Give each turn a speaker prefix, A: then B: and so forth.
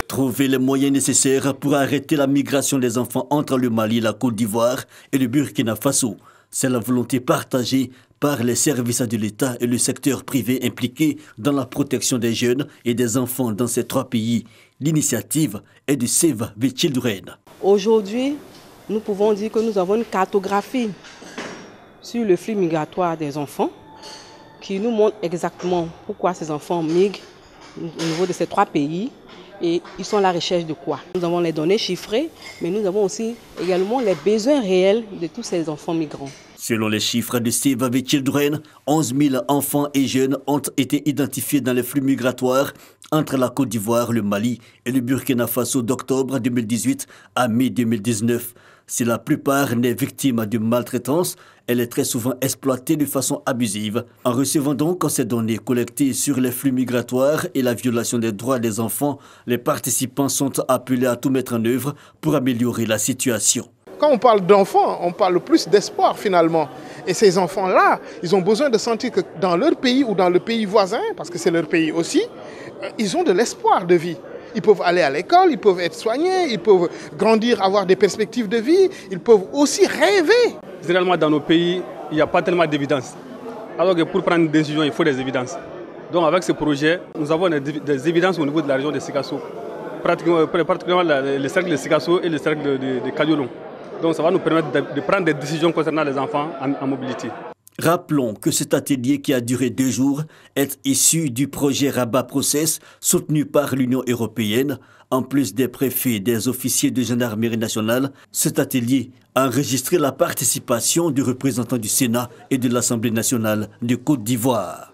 A: Trouver les moyens nécessaires pour arrêter la migration des enfants entre le Mali, la Côte d'Ivoire et le Burkina Faso. C'est la volonté partagée par les services de l'État et le secteur privé impliqué dans la protection des jeunes et des enfants dans ces trois pays. L'initiative est de Save the Children.
B: Aujourd'hui, nous pouvons dire que nous avons une cartographie sur le flux migratoire des enfants qui nous montre exactement pourquoi ces enfants migrent au niveau de ces trois pays et ils sont à la recherche de quoi. Nous avons les données chiffrées, mais nous avons aussi également les besoins réels de tous ces enfants migrants.
A: Selon les chiffres de Save the Children, 11 000 enfants et jeunes ont été identifiés dans les flux migratoires entre la Côte d'Ivoire, le Mali et le Burkina Faso d'octobre 2018 à mai 2019. Si la plupart n'est victime de maltraitance, elle est très souvent exploitée de façon abusive. En recevant donc ces données collectées sur les flux migratoires et la violation des droits des enfants, les participants sont appelés à tout mettre en œuvre pour améliorer la situation.
C: Quand on parle d'enfants, on parle plus d'espoir finalement. Et ces enfants-là, ils ont besoin de sentir que dans leur pays ou dans le pays voisin, parce que c'est leur pays aussi, ils ont de l'espoir de vie. Ils peuvent aller à l'école, ils peuvent être soignés, ils peuvent grandir, avoir des perspectives de vie, ils peuvent aussi rêver.
D: Généralement dans nos pays, il n'y a pas tellement d'évidence. Alors que pour prendre une décision, il faut des évidences. Donc avec ce projet, nous avons des évidences au niveau de la région de Sikasso, particulièrement le cercle de Sikasso et le cercle de Kadiolon. Donc ça va nous permettre de prendre des décisions concernant les enfants en mobilité.
A: Rappelons que cet atelier qui a duré 2 jours est issu du projet Rabat Process soutenu par l'Union européenne. En plus des préfets et des officiers de gendarmerie nationale, cet atelier a enregistré la participation du représentant du Sénat et de l'Assemblée nationale de Côte d'Ivoire.